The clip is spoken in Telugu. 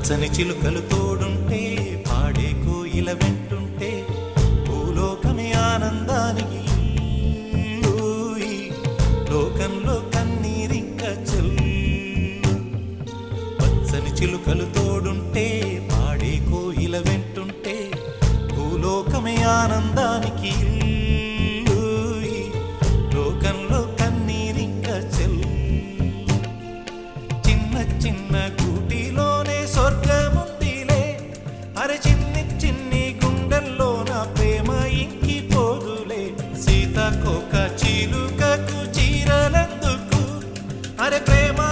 పచ్చని చిలుకలు తోడుంటే పాడే కోయిల వెంటుంటే భూలోకమే ఆనందానికి లోకంలో కన్నీరింక చెల్లు. పచ్చని చిలుకలు తోడుంటే పాడే కోయిల వెంటుంటే భూలోకమే ఆనందానికి లోకంలో కన్నీరింక చెల్లు. చిన్న చిన్న